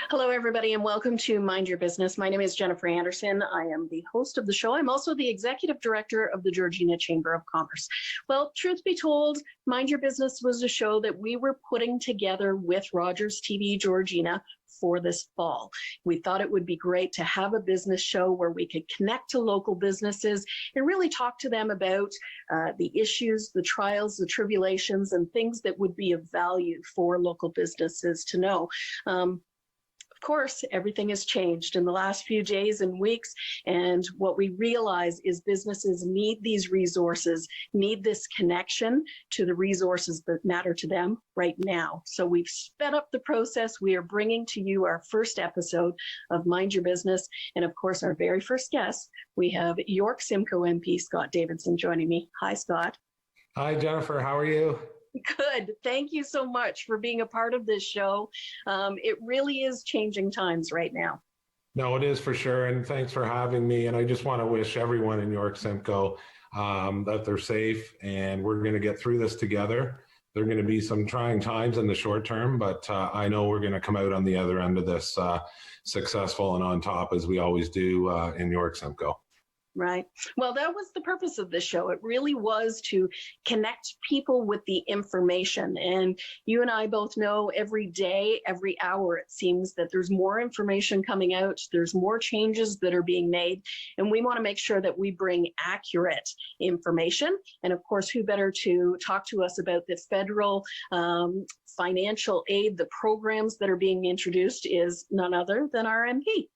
Hello, everybody, and welcome to Mind Your Business. My name is Jennifer Anderson. I am the host of the show. I'm also the executive director of the Georgina Chamber of Commerce. Well, truth be told, Mind Your Business was a show that we were putting together with Rogers TV Georgina for this fall. We thought it would be great to have a business show where we could connect to local businesses and really talk to them about the issues, the trials, the tribulations, and things that would be of value for local businesses to know. Of course, everything has changed in the last few days and weeks, and what we realize is businesses need these resources, need this connection to the resources that matter to them right now. So we've sped up the process. We are bringing to you our first episode of Mind Your Business, and of course, our very first guest, we have York-Simcoe MP Scot Davidson joining me. Hi, Scott. Hi, Jennifer. How are you? Good. Thank you so much for being a part of this show. It really is changing times right now. No, it is for sure. And thanks for having me. And I just want to wish everyone in York-Simcoe that they're safe and we're going to get through this together. There are going to be some trying times in the short term, but I know we're going to come out on the other end of this successful and on top, as we always do in York-Simcoe. Right. Well, that was the purpose of this show. It really was to connect people with the information. And you and I both know every day, every hour, it seems that there's more information coming out. There's more changes that are being made. And we want to make sure that we bring accurate information. And of course, who better to talk to us about the federal financial aid, the programs that are being introduced is none other than our MP.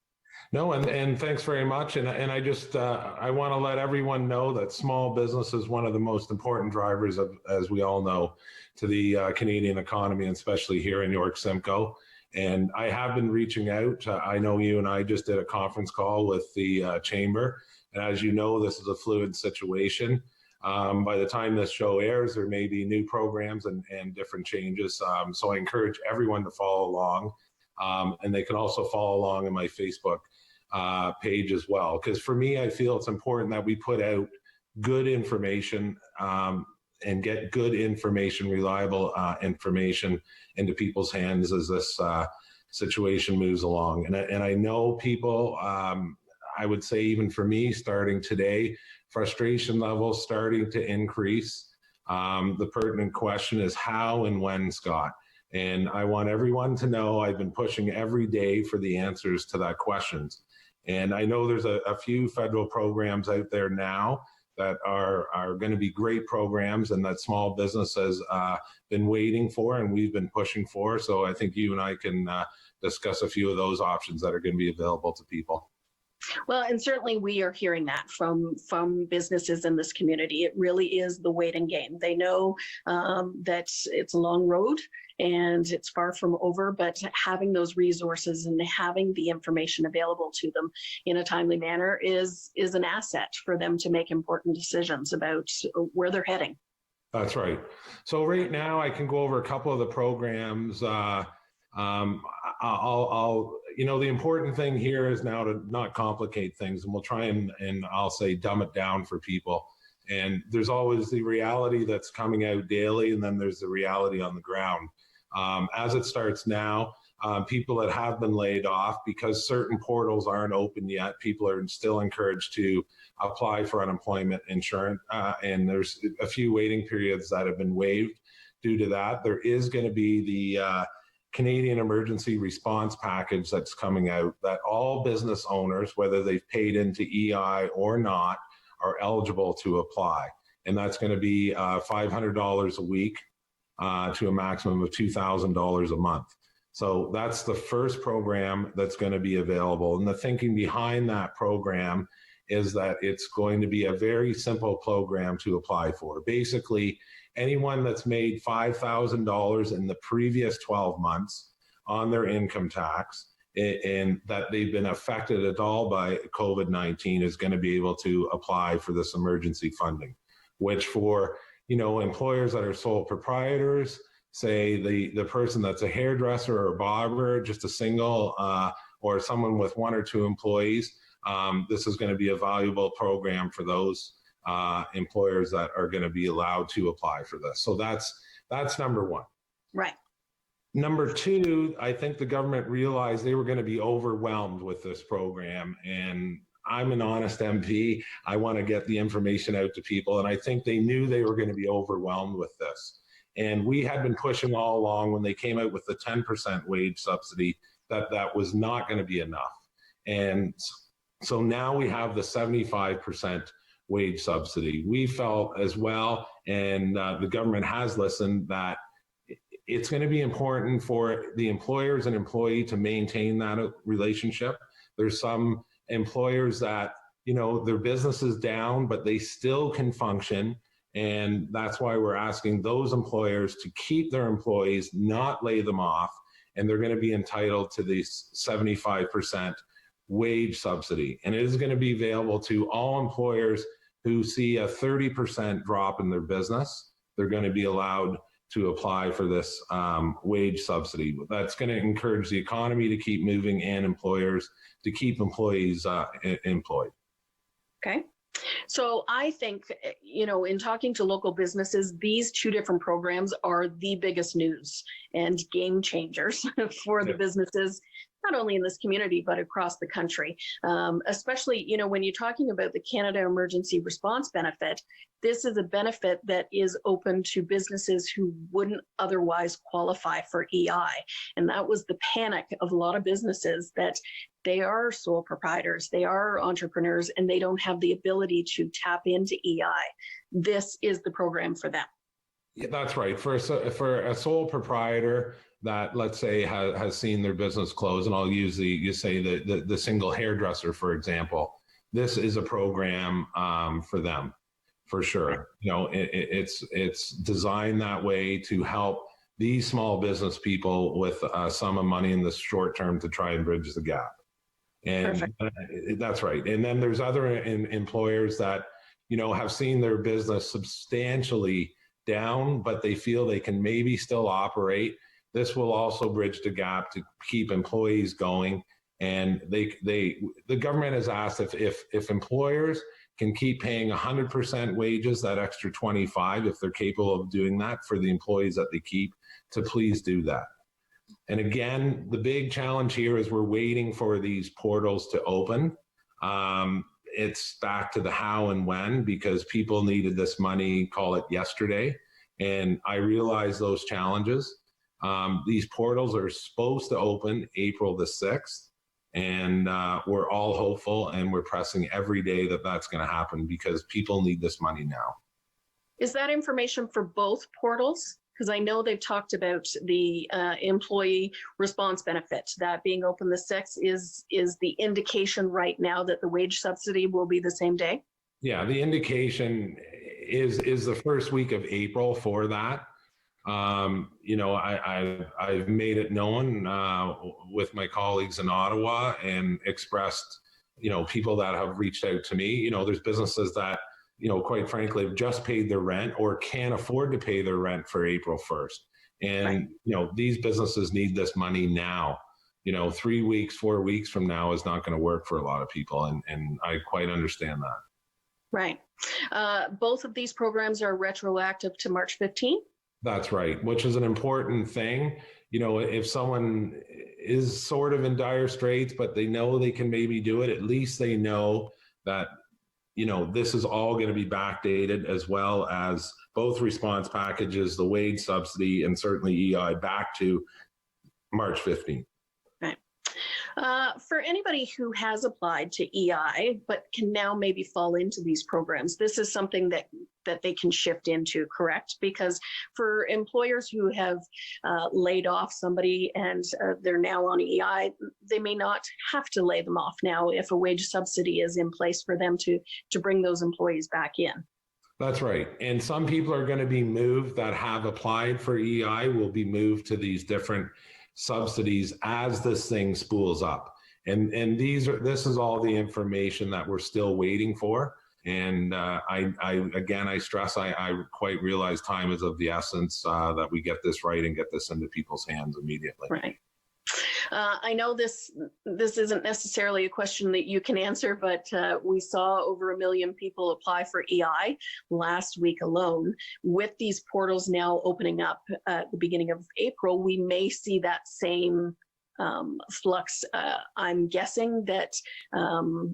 No, and thanks very much. And I just I want to let everyone know that small business is one of the most important drivers of, as we all know, to the Canadian economy, and especially here in York-Simcoe. And I have been reaching out. I know you and I just did a conference call with the chamber. And as you know, this is a fluid situation. By the time this show airs, there may be new programs and different changes. So I encourage everyone to follow along. And they can also follow along in my Facebook page as well. Because for me, I feel it's important that we put out good information and get good information, reliable information into people's hands as this situation moves along. And I know people, I would say even for me, starting today, frustration levels starting to increase. The pertinent question is how and when, Scott? And I want everyone to know I've been pushing every day for the answers to that questions. And I know there's a few federal programs out there now that are going to be great programs and that small business has been waiting for and we've been pushing for. So I think you and I can discuss a few of those options that are going to be available to people. Well, and certainly we are hearing that from businesses in this community. It really is the waiting game. They know that it's a long road and it's far from over, but having those resources and having the information available to them in a timely manner is an asset for them to make important decisions about where they're heading. That's right. So right now I can go over a couple of the programs. The important thing here is now to not complicate things, and we'll try and I'll say dumb it down for people. And there's always the reality that's coming out daily, and then there's the reality on the ground. As it starts now, people that have been laid off, because certain portals aren't open yet, people are still encouraged to apply for unemployment insurance, and there's a few waiting periods that have been waived due to that. There is going to be the Canadian Emergency Response Package that's coming out that all business owners, whether they've paid into EI or not, are eligible to apply. And that's going to be $500 a week to a maximum of $2,000 a month. So that's the first program that's going to be available. And the thinking behind that program is that it's going to be a very simple program to apply for. Basically, anyone that's made $5,000 in the previous 12 months on their income tax and that they've been affected at all by COVID-19 is going to be able to apply for this emergency funding, which for, employers that are sole proprietors, say the person that's a hairdresser or a barber, just a single, or someone with one or two employees, this is going to be a valuable program for those employers that are going to be allowed to apply for this. So that's number one. Right. Number two, I think the government realized they were going to be overwhelmed with this program. And I'm an honest MP. I want to get the information out to people. And I think they knew they were going to be overwhelmed with this. And we had been pushing all along when they came out with the 10% wage subsidy that was not going to be enough. And so now we have the 75% wage subsidy. We felt as well, and the government has listened, that it's going to be important for the employers and employee to maintain that relationship. There's some employers that, their business is down, but they still can function. And that's why we're asking those employers to keep their employees, not lay them off. And they're going to be entitled to the 75% wage subsidy. And it is going to be available to all employers who see a 30% drop in their business. They're going to be allowed to apply for this wage subsidy. That's going to encourage the economy to keep moving and employers to keep employees employed. Okay. So I think, in talking to local businesses, these two different programs are the biggest news and game changers for the businesses, not only in this community, but across the country. Especially, when you're talking about the Canada Emergency Response Benefit, this is a benefit that is open to businesses who wouldn't otherwise qualify for EI. And that was the panic of a lot of businesses, that they are sole proprietors, they are entrepreneurs, and they don't have the ability to tap into EI. This is the program for them. Yeah, that's right. For a sole proprietor that, let's say, has seen their business close, and I'll use the single hairdresser, for example, this is a program for them, for sure. It's designed that way to help these small business people with a sum of money in the short term to try and bridge the gap. And that's right. And then there's other employers that, have seen their business substantially down, but they feel they can maybe still operate. This will also bridge the gap to keep employees going. And the government has asked if employers can keep paying 100% wages, that extra 25, if they're capable of doing that for the employees that they keep, to please do that. And again, the big challenge here is we're waiting for these portals to open. It's back to the how and when, because people needed this money, call it yesterday. And I realize those challenges. These portals are supposed to open April the 6th. And we're all hopeful, and we're pressing every day that that's going to happen, because people need this money now. Is that information for both portals? Because I know they've talked about the employee response benefit, that being open the 6th is the indication right now that the wage subsidy will be the same day? Yeah, the indication is the first week of April for that. I've made it known with my colleagues in Ottawa, and expressed, people that have reached out to me. There's businesses that, quite frankly, have just paid their rent or can't afford to pay their rent for April 1st. And, these businesses need this money now. 3 weeks, 4 weeks from now is not going to work for a lot of people. And I quite understand that. Right. Both of these programs are retroactive to March 15th? That's right, which is an important thing. If someone is sort of in dire straits, but they know they can maybe do it, at least they know that, this is all going to be backdated, as well as both response packages, the wage subsidy, and certainly EI, back to March 15th. Right. For anybody who has applied to EI, but can now maybe fall into these programs, this is something that they can shift into, correct? Because for employers who have laid off somebody and they're now on EI, they may not have to lay them off now if a wage subsidy is in place for them to bring those employees back in. That's right. And some people are going to be moved that have applied for EI will be moved to these different subsidies as this thing spools up. And this is all the information that we're still waiting for. And I stress, I quite realize time is of the essence, that we get this right and get this into people's hands immediately. Right. I know this isn't necessarily a question that you can answer, but we saw over 1 million people apply for EI last week alone. With these portals now opening up at the beginning of April, we may see that same flux. I'm guessing that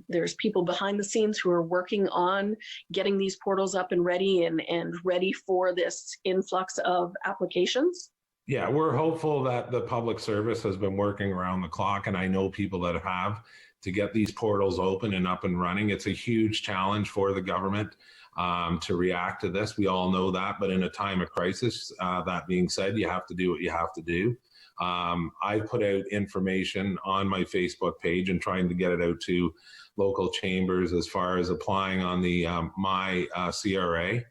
there's people behind the scenes who are working on getting these portals up and ready for this influx of applications. Yeah, we're hopeful that the public service has been working around the clock, and I know people that have, to get these portals open and up and running. It's a huge challenge for the government to react to this. We all know that, but in a time of crisis, that being said, you have to do what you have to do. I put out information on my Facebook page and trying to get it out to local chambers as far as applying on the My CRA.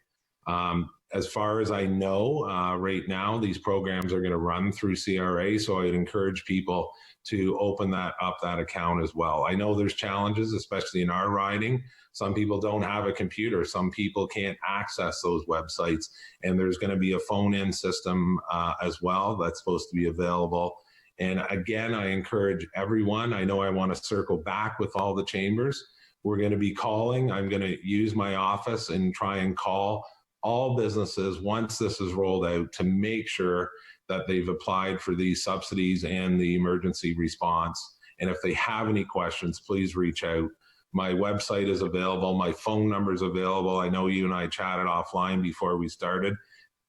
As far as I know, right now, these programs are going to run through CRA, so I'd encourage people to open that account as well. I know there's challenges, especially in our riding. Some people don't have a computer. Some people can't access those websites, and there's going to be a phone-in system as well that's supposed to be available. And again, I encourage everyone. I know I want to circle back with all the chambers. We're going to be calling. I'm going to use my office and try and call all businesses once this is rolled out to make sure that they've applied for these subsidies and the emergency response. And if they have any questions, please reach out. My website is available. My phone number is available. I know you and I chatted offline before we started.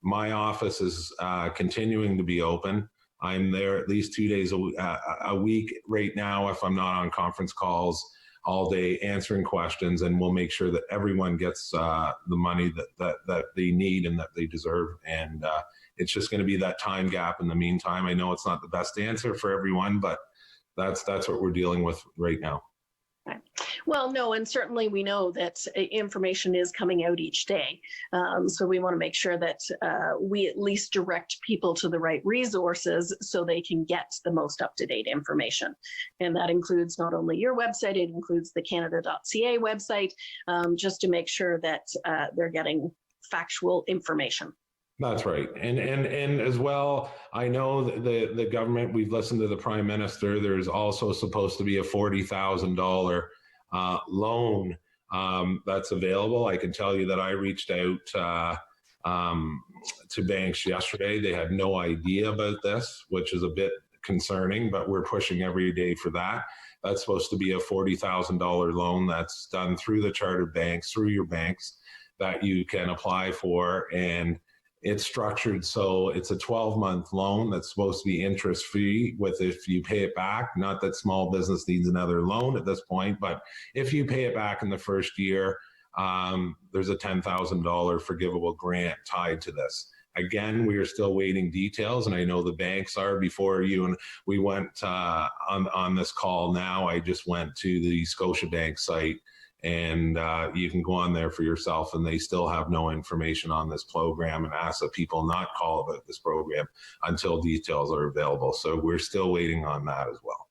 My office is continuing to be open. I'm there at least 2 days a week right now if I'm not on conference calls all day answering questions, and we'll make sure that everyone gets the money that they need and that they deserve. And it's just going to be that time gap in the meantime. I know it's not the best answer for everyone, but that's what we're dealing with right now. Right. Well, no, and certainly we know that information is coming out each day. So we want to make sure that we at least direct people to the right resources so they can get the most up-to-date information. And that includes not only your website, it includes the Canada.ca website, just to make sure that they're getting factual information. That's right. And as well, I know the government, we've listened to the Prime Minister, there's also supposed to be a $40,000 loan that's available. I can tell you that I reached out to banks yesterday. They had no idea about this, which is a bit concerning, but we're pushing every day for that. That's supposed to be a $40,000 loan that's done through the chartered banks, through your banks, that you can apply for. And it's structured so it's a 12-month loan that's supposed to be interest-free with if you pay it back. Not that small business needs another loan at this point, but if you pay it back in the first year, there's a $10,000 forgivable grant tied to this. Again, we are still waiting details, and I know the banks are. Before you and we went on this call now, I just went to the Scotiabank site, and you can go on there for yourself, and they still have no information on this program and ask that people not call about this program until details are available. So we're still waiting on that as well.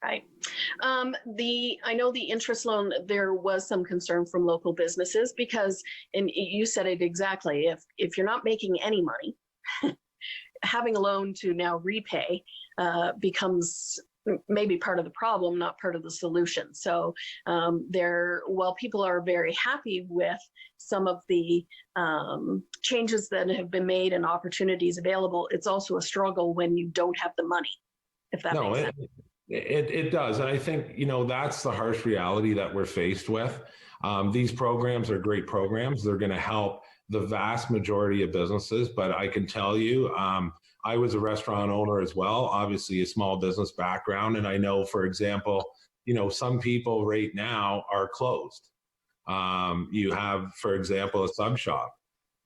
Right. I know the interest loan, there was some concern from local businesses because, and you said it exactly, if you're not making any money, having a loan to now repay becomes maybe part of the problem, not part of the solution. So while people are very happy with some of the changes that have been made and opportunities available, it's also a struggle when you don't have the money, if that makes sense. It does. And I think, that's the harsh reality that we're faced with. These programs are great programs. They're going to help the vast majority of businesses, but I can tell you, I was a restaurant owner as well, obviously a small business background. And I know, for example, some people right now are closed. You have, for example, a sub shop.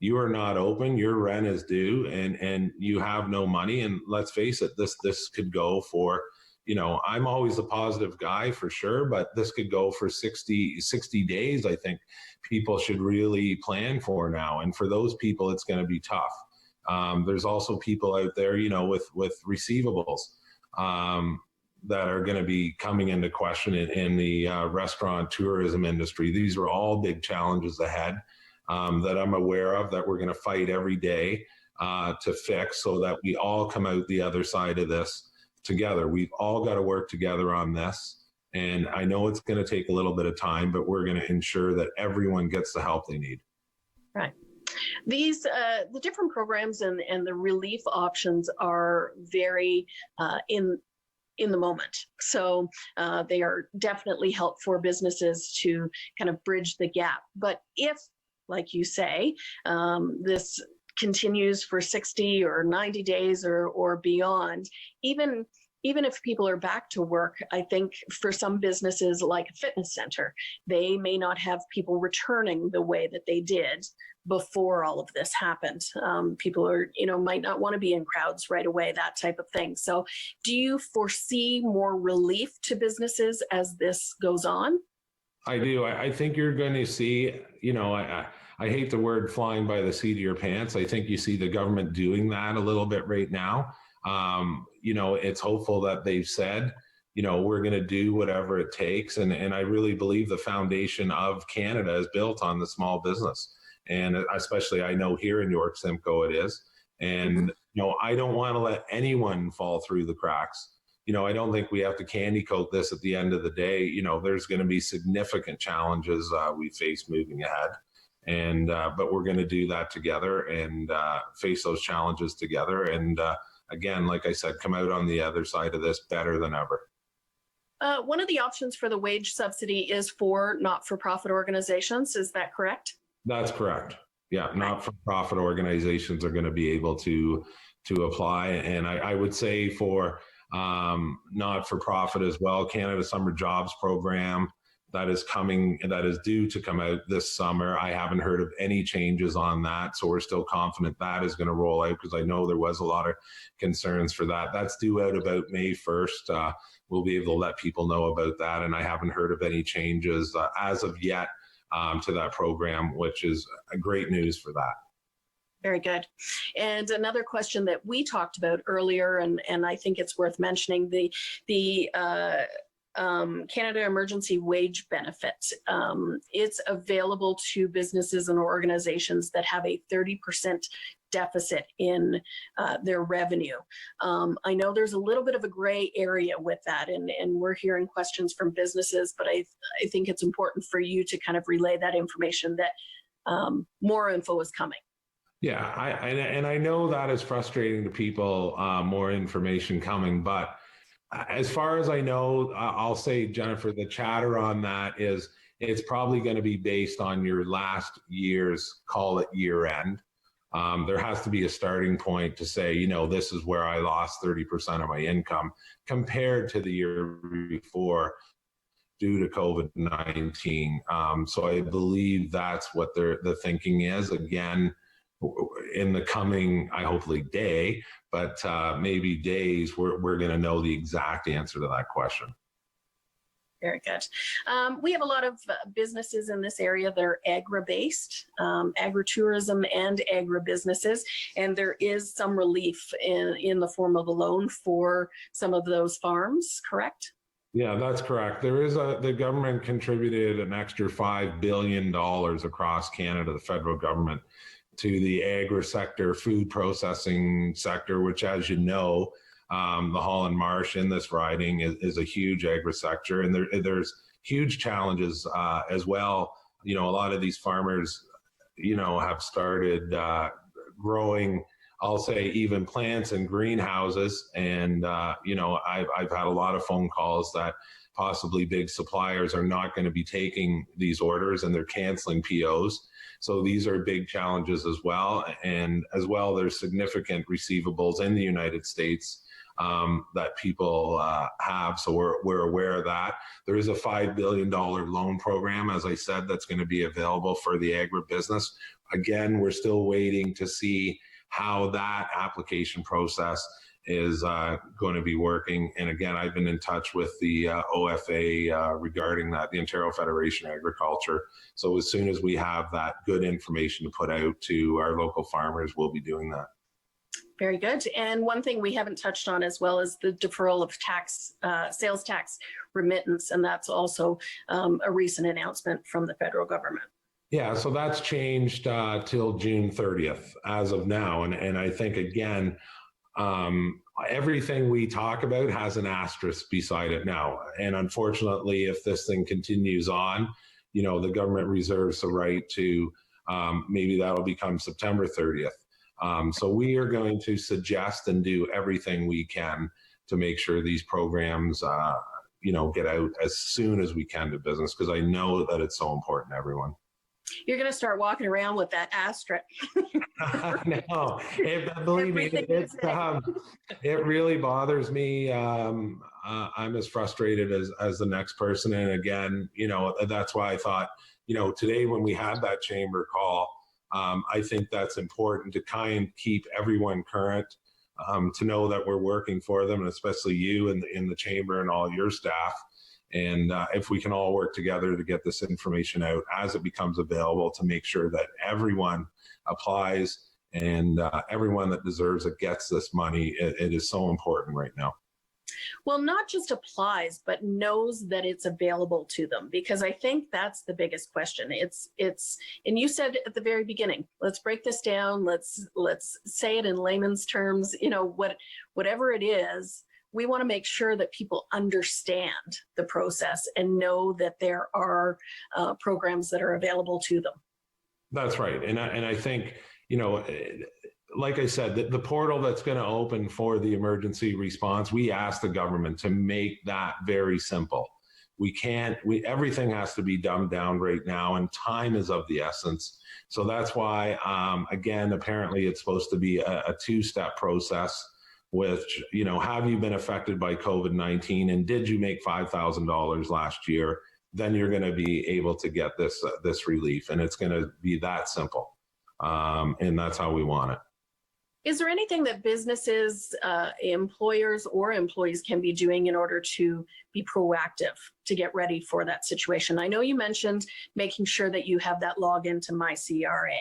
You are not open, your rent is due, and you have no money. And let's face it, this could go for, I'm always a positive guy for sure, but this could go for 60 days. I think people should really plan for now. And for those people, it's going to be tough. There's also people out there, with receivables that are going to be coming into question in the restaurant tourism industry. These are all big challenges ahead that I'm aware of, that we're going to fight every day to fix, so that we all come out the other side of this together. We've all got to work together on this. And I know it's going to take a little bit of time, but we're going to ensure that everyone gets the help they need. Right. These the different programs and the relief options are very in the moment. So they are definitely help for businesses to kind of bridge the gap. But if, like you say, this continues for 60 or 90 days or beyond, even if people are back to work, I think for some businesses like a fitness center, they may not have people returning the way that they did before all of this happened. People are, might not want to be in crowds right away, that type of thing. So do you foresee more relief to businesses as this goes on? I do. I think you're going to see, I hate the word flying by the seat of your pants. I think you see the government doing that a little bit right now. It's hopeful that they've said, we're going to do whatever it takes. And I really believe the foundation of Canada is built on the small business. And especially I know here in York-Simcoe it is. And, I don't want to let anyone fall through the cracks. I don't think we have to candy coat this at the end of the day. There's going to be significant challenges we face moving ahead. And, but we're going to do that together and face those challenges together. And again, like I said, come out on the other side of this better than ever. One of the options for the wage subsidy is for not-for-profit organizations. Is that correct? That's correct. Yeah, not-for-profit organizations are going to be able to apply. And I would say for not-for-profit as well, Canada Summer Jobs Program that is due to come out this summer. I haven't heard of any changes on that. So we're still confident that is going to roll out because I know there was a lot of concerns for that. That's due out about May 1st. We'll be able to let people know about that. And I haven't heard of any changes as of yet to that program, which is great news for that. Very good. And another question that we talked about earlier, and I think it's worth mentioning, the Canada Emergency Wage Benefit. It's available to businesses and organizations that have a 30% deficit in their revenue. I know there's a little bit of a gray area with that, and we're hearing questions from businesses, but I think it's important for you to kind of relay that information that more info is coming. Yeah, I know that is frustrating to people, more information coming, but as far as I know, I'll say, Jennifer, the chatter on that is it's probably going to be based on your last year's, call it year end. There has to be a starting point to say, this is where I lost 30% of my income compared to the year before due to COVID-19. So I believe that's what the thinking is. Again, in the coming, hopefully day, but maybe days, we're going to know the exact answer to that question. Very good. We have a lot of businesses in this area that are agri-based, agritourism and agribusinesses, and there is some relief in the form of a loan for some of those farms, correct? Yeah, that's correct. There is the government contributed an extra $5 billion across Canada, the federal government, to the agri sector, food processing sector, which, as you know, the Holland Marsh in this riding is a huge agri sector, and there's huge challenges as well. A lot of these farmers, have started growing, I'll say, even plants in greenhouses, and I've had a lot of phone calls that possibly big suppliers are not going to be taking these orders and they're canceling POs. So these are big challenges as well. And as well, there's significant receivables in the United States that people have. So we're aware of that. There is a $5 billion loan program, as I said, that's going to be available for the agribusiness. Again, we're still waiting to see how that application process is going to be working. And again, I've been in touch with the OFA regarding that, the Ontario Federation of Agriculture. So as soon as we have that good information to put out to our local farmers, we'll be doing that. Very good. And one thing we haven't touched on as well is the deferral of tax, sales tax remittance. And that's also a recent announcement from the federal government. Yeah, so that's changed till June 30th as of now. And I think, again, everything we talk about has an asterisk beside it now. And unfortunately, if this thing continues on, the government reserves the right to, maybe that'll become September 30th. So we are going to suggest and do everything we can to make sure these programs, get out as soon as we can to business, because I know that it's so important to everyone. You're going to start walking around with that asterisk. No, believe me, it really bothers me. I'm as frustrated as the next person. And again, that's why I thought, today when we had that chamber call, I think that's important to kind of keep everyone current, to know that we're working for them, and especially you in the chamber and all your staff. And if we can all work together to get this information out as it becomes available, to make sure that everyone applies and everyone that deserves it gets this money, it is so important right now. Well, not just applies, but knows that it's available to them, because I think that's the biggest question. It's, and you said at the very beginning, let's break this down. Let's say it in layman's terms, whatever it is. We want to make sure that people understand the process and know that there are programs that are available to them. That's right. And I think, like I said, the portal that's going to open for the emergency response, we asked the government to make that very simple. Everything has to be dumbed down right now, and time is of the essence. So that's why, again, apparently it's supposed to be a two-step process. Which, have you been affected by COVID-19, and did you make $5,000 last year? Then you're going to be able to get this relief, and it's going to be that simple. And that's how we want it. Is there anything that businesses, employers or employees can be doing in order to be proactive to get ready for that situation? I know you mentioned making sure that you have that login to MyCRA.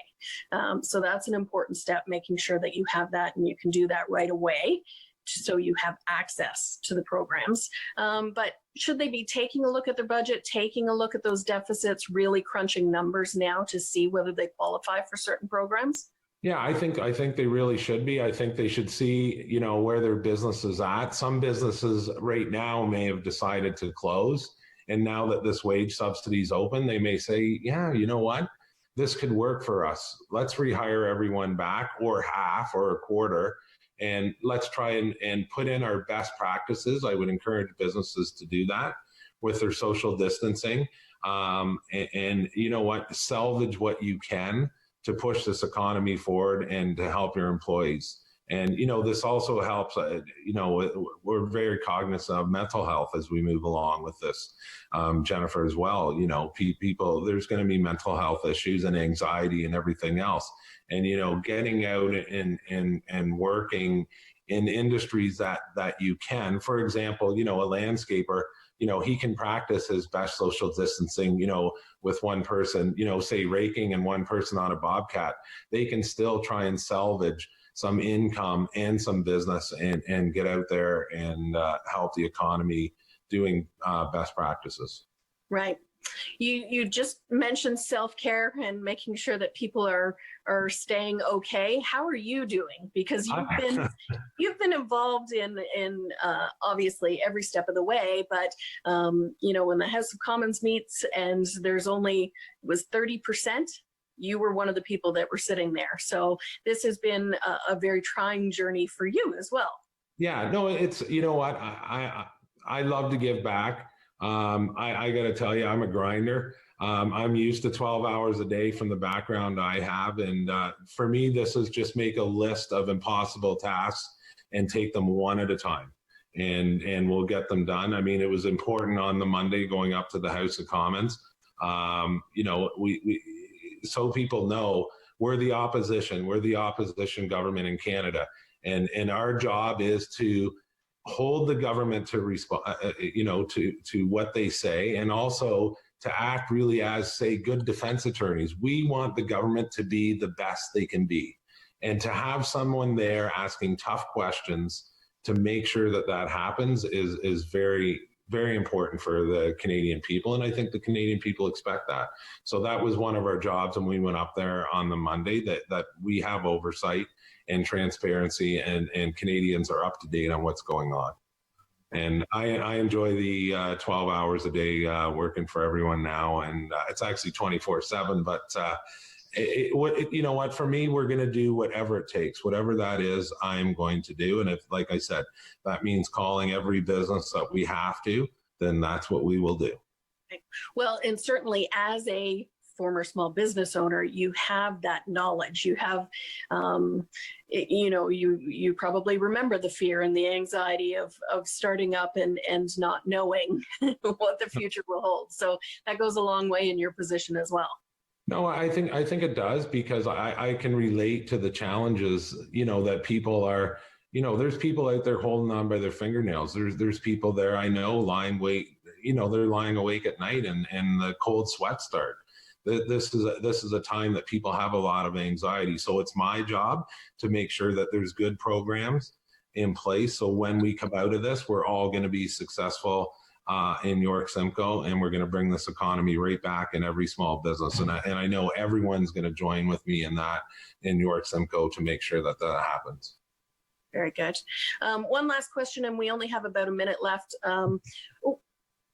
So that's an important step, making sure that you have that and you can do that right away, so you have access to the programs. But should they be taking a look at their budget, taking a look at those deficits, really crunching numbers now to see whether they qualify for certain programs? Yeah, I think they really should be. I think they should see, where their business is at. Some businesses right now may have decided to close. And now that this wage subsidy is open, they may say, yeah, you know what? This could work for us. Let's rehire everyone back, or half or a quarter. And let's try and put in our best practices. I would encourage businesses to do that with their social distancing. And you know what? Salvage what you can to push this economy forward and to help your employees. And, this also helps, we're very cognizant of mental health as we move along with this, Jennifer, as well. People, there's going to be mental health issues and anxiety and everything else. And, getting out and working in industries that you can, for example, a landscaper, he can practice his best social distancing, with one person, say raking and one person on a bobcat. They can still try and salvage some income and some business and get out there and help the economy doing best practices. Right. You just mentioned self-care and making sure that people are staying okay. How are you doing? Because you've been involved in obviously every step of the way, but when the House of Commons meets and there's only 30%, you were one of the people that were sitting there. So this has been a very trying journey for you as well. Yeah, no, it's, what, I love to give back. I got to tell you, I'm a grinder. I'm used to 12 hours a day from the background I have. And for me, this is just make a list of impossible tasks and take them one at a time. And we'll get them done. I mean, it was important on the Monday going up to the House of Commons. So people know we're the opposition. We're the opposition government in Canada. And our job is to hold the government to respond, to what they say, and also to act really as, say, good defense attorneys. We want the government to be the best they can be, and to have someone there asking tough questions to make sure that that happens is very, very important for the Canadian people. And I think the Canadian people expect that. So that was one of our jobs when we went up there on the Monday, that we have oversight and transparency, and Canadians are up to date on what's going on. And I enjoy the 12 hours a day working for everyone now, and it's actually 24/7. But you know what? For me, we're going to do whatever it takes, whatever that is. I'm going to do, and if, like I said, that means calling every business that we have to, then that's what we will do. Well, and certainly as a former small business owner, you have that knowledge. You have, you probably remember the fear and the anxiety of starting up and not knowing what the future will hold. So that goes a long way in your position as well. No, I think it does, because I can relate to the challenges, that people are, there's people out there holding on by their fingernails. There's people there I know lying they're lying awake at night and the cold sweats start. This is a time that people have a lot of anxiety. So it's my job to make sure that there's good programs in place. So when we come out of this, we're all going to be successful in York-Simcoe, and we're going to bring this economy right back in every small business. And I know everyone's going to join with me in that in York-Simcoe to make sure that happens. Very good. One last question, and we only have about a minute left.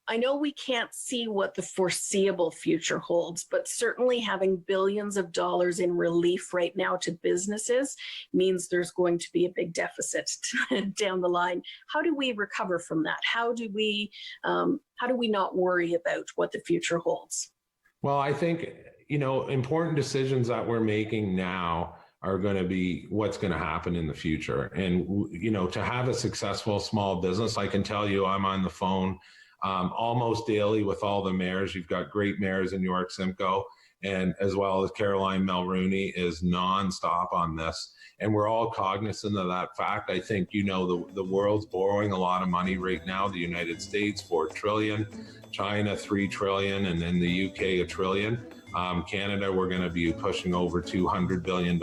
I know we can't see what the foreseeable future holds, but certainly having billions of dollars in relief right now to businesses means there's going to be a big deficit down the line. How do we recover from that? How do we not worry about what the future holds? Well, I think, important decisions that we're making now are going to be what's going to happen in the future. And, to have a successful small business, I can tell you I'm on the phone almost daily with all the mayors. You've got great mayors in York-Simcoe, and as well as Caroline Mulroney is nonstop on this. And we're all cognizant of that fact. I think, the world's borrowing a lot of money right now. The United States, $4 trillion, China, $3 trillion, and then the UK, $1 trillion. Canada, we're going to be pushing over $200 billion.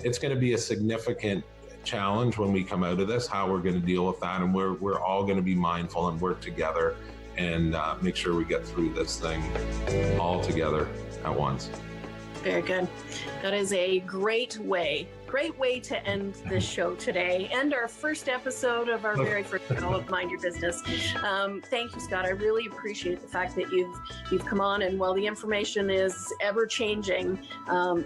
It's going to be a significant challenge when we come out of this, how we're going to deal with that, and we're all going to be mindful and work together and make sure we get through this thing all together at once. Very good. That is a great way to end this show today, and our first episode of our very first show of Mind Your Business. Thank you, Scott. I really appreciate the fact that you've come on, and while the information is ever changing,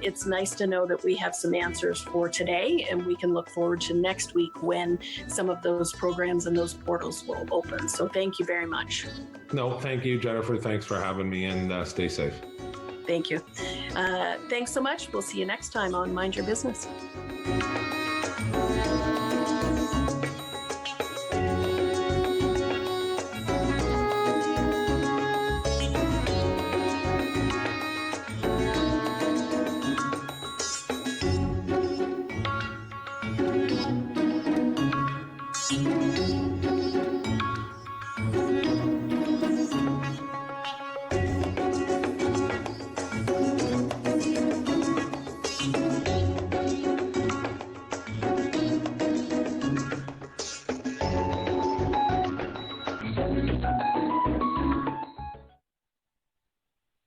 it's nice to know that we have some answers for today, and we can look forward to next week when some of those programs and those portals will open. So thank you very much. No, thank you, Jennifer. Thanks for having me, and stay safe. Thank you. Thanks so much. We'll see you next time on Mind Your Business.